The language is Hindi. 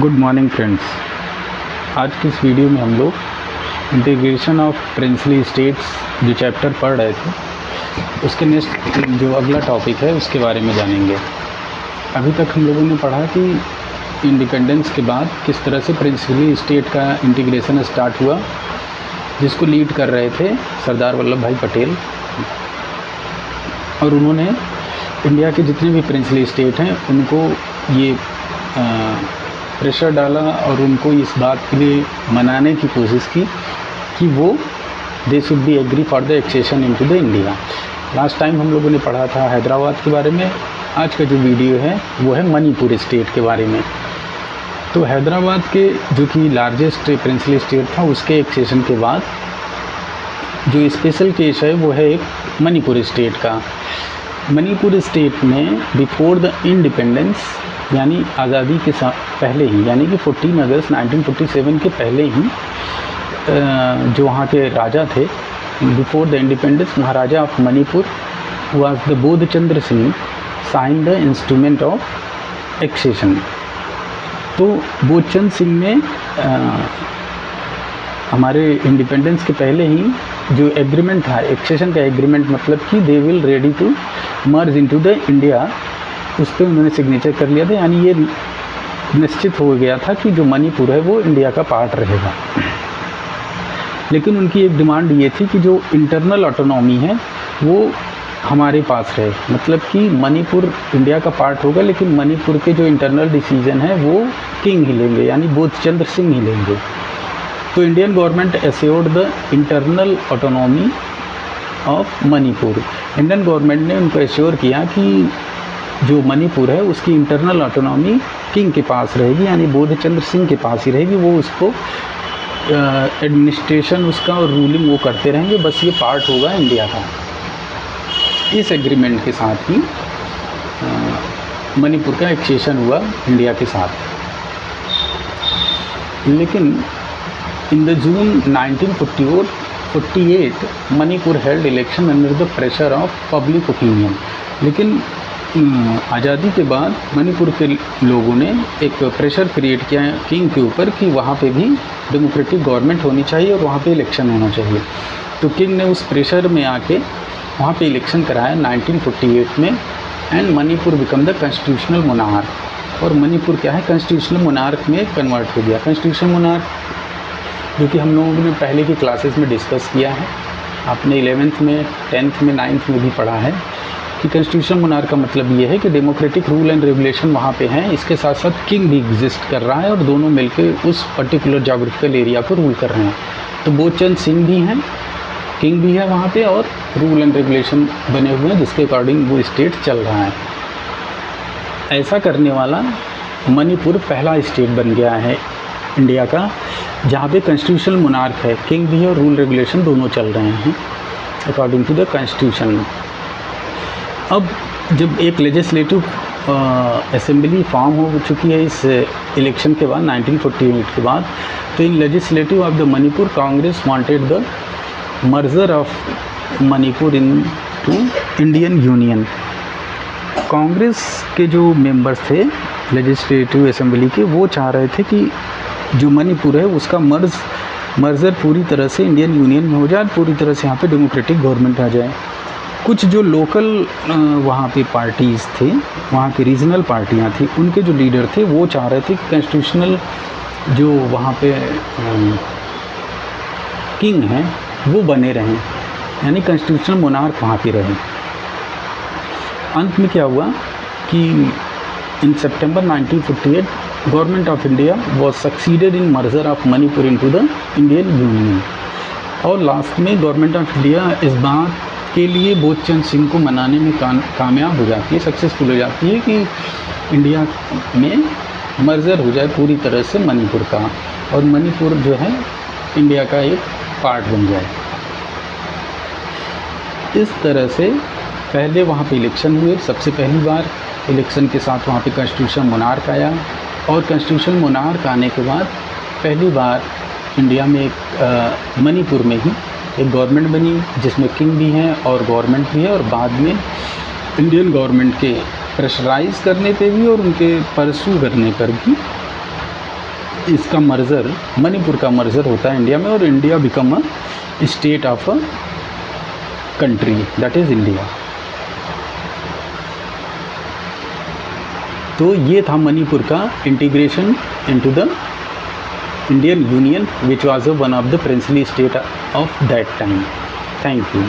Good morning friends. आज की इस वीडियो में हम लोग इंटीग्रेशन ऑफ प्रिंसली स्टेट्स जो चैप्टर पढ़ रहे थे उसके नेक्स्ट जो अगला टॉपिक है उसके बारे में जानेंगे। अभी तक हम लोगों ने पढ़ा कि इंडिपेंडेंस के बाद किस तरह से प्रिंसली स्टेट का इंटीग्रेशन स्टार्ट हुआ, जिसको लीड कर रहे थे सरदार वल्लभ भाई पटेल। और उन्होंने इंडिया के जितने भी प्रिंसली स्टेट हैं उनको ये प्रेशर डाला और उनको इस बात के लिए मनाने की कोशिश की कि वो they should be agree for the accession into the India. Last time हम लोगों ने पढ़ा था हैदराबाद के बारे में। आज का जो वीडियो है वो है मणिपुर स्टेट के बारे में। तो हैदराबाद के जो कि लार्जेस्ट प्रिंसली स्टेट था उसके एक्सेशन के बाद जो स्पेशल केस है वो है एक मणिपुर स्टेट का। मणिपुर स्टेट में बिफोर द इंडिपेंडेंस यानी आज़ादी के पहले ही, यानी कि 14 अगस्त 1947 के पहले ही जो वहाँ के राजा थे, before the independence maharaja of Manipur was the Bodhchandra Singh sign the instrument of accession. तो बोधचंद्र सिंह ने हमारे इंडिपेंडेंस के पहले ही जो एग्रीमेंट था, एक्सेशन का एग्रीमेंट, मतलब कि they will ready to merge into the India, उस पर उन्होंने सिग्नेचर कर लिया था। यानी ये निश्चित हो गया था कि जो मणिपुर है वो इंडिया का पार्ट रहेगा। लेकिन उनकी एक डिमांड ये थी कि जो इंटरनल ऑटोनॉमी है वो हमारे पास रहे, मतलब कि मणिपुर इंडिया का पार्ट होगा लेकिन मणिपुर के जो इंटरनल डिसीजन है वो किंग ही लेंगे, यानी बोधचंद्र सिंह ही लेंगे। तो Indian government assured the internal autonomy of Manipur. Indian government ने उनको एश्योर किया कि जो मणिपुर है उसकी इंटरनल ऑटोनॉमी किंग के पास रहेगी, यानी बोधचंद्र सिंह के पास ही रहेगी। वो उसको एडमिनिस्ट्रेशन उसका और रूलिंग वो करते रहेंगे, बस ये पार्ट होगा इंडिया का। इस एग्रीमेंट के साथ ही मणिपुर का एक्सेशन हुआ इंडिया के साथ। लेकिन in the June 1948 Manipur held election under the pressure of public opinion. लेकिन आज़ादी के बाद मणिपुर के लोगों ने एक प्रेशर क्रिएट किया किंग के ऊपर कि वहाँ पे भी डेमोक्रेटिक गवर्नमेंट होनी चाहिए और वहाँ पे इलेक्शन होना चाहिए। तो किंग ने उस प्रेशर में आके वहाँ पे इलेक्शन कराया 1948 में, and Manipur become the constitutional monarch. और मणिपुर क्या है, कॉन्स्टिट्यूशनल मोनार्क में कन्वर्ट हो गया। कॉन्स्टिट्यूशनल मोनार्क जो कि हम लोगों ने पहले की क्लासेस में डिस्कस किया है, आपने 11th में, 10th में, 9th में भी पढ़ा है कि कॉन्स्टिट्यूशनल मोनार्क का मतलब ये है कि डेमोक्रेटिक रूल एंड रेगुलेशन वहाँ पे हैं, इसके साथ साथ किंग भी एग्जिस्ट कर रहा है और दोनों मिलकर उस पर्टिकुलर जोग्राफिकल एरिया को रूल कर रहे हैं। तो बोधचंद्र सिंह भी हैं, किंग भी है वहाँ पे, और रूल एंड रेगुलेशन बने हुए हैं जिसके अकॉर्डिंग वो स्टेट चल रहा है। ऐसा करने वाला मणिपुर पहला स्टेट बन गया है इंडिया का जहाँ पे कॉन्स्टिट्यूशनल मोनार्क है, किंग भी है और रूल रेगुलेशन दोनों चल रहे हैं अकॉर्डिंग टू द कॉन्स्टिट्यूशन। अब जब एक लेजिस्लेटिव असेंबली फॉर्म हो चुकी है इस इलेक्शन के बाद 1948 के बाद, तो in legislative of the Manipur Congress wanted the merger of Manipur into Indian union. Congress के जो मेंबर्स थे लेजिस्लेटिव असेंबली के, वो चाह रहे थे कि जो मणिपुर है उसका मर्जर पूरी तरह से इंडियन यूनियन में हो जाए, पूरी तरह से यहाँ पे डेमोक्रेटिक गवर्नमेंट आ जाए। कुछ जो लोकल वहाँ पे पार्टीज़ थे, वहाँ की रीजनल पार्टियाँ थी, उनके जो लीडर थे वो चाह रहे थे कि कॉन्स्टिट्यूशनल जो वहाँ पे किंग हैं वो बने रहें, यानी कॉन्स्टिट्यूशनल मोनार्क वहाँ पे रहे। अंत में क्या हुआ कि इन सितंबर 1948 government of India was succeeded in merger of Manipur into the Indian union. और लास्ट में गवर्नमेंट ऑफ इंडिया इस बात के लिए बोधचंद्र सिंह को मनाने में कामयाब हो जाती है, सक्सेसफुल हो जाती है कि इंडिया में मर्जर हो जाए पूरी तरह से मणिपुर का, और मणिपुर जो है इंडिया का एक पार्ट बन जाए। इस तरह से पहले वहाँ पे इलेक्शन हुए, सबसे पहली बार इलेक्शन के साथ वहाँ पे कॉन्स्टिट्यूशन मोनार्क आया, और कॉन्स्टिट्यूशन मोनार्क आने के बाद पहली बार इंडिया में एक मणिपुर में ही एक गवर्नमेंट बनी जिसमें किंग भी हैं और गवर्नमेंट भी है। और बाद में इंडियन गवर्नमेंट के प्रेशराइज़ करने पे भी और उनके परसू करने पर भी इसका मर्जर, मणिपुर का मर्जर होता है इंडिया में और India become a state of a country, that is India. तो ये था मणिपुर का integration into the Indian union which was one of the princely state of that time. Thank you.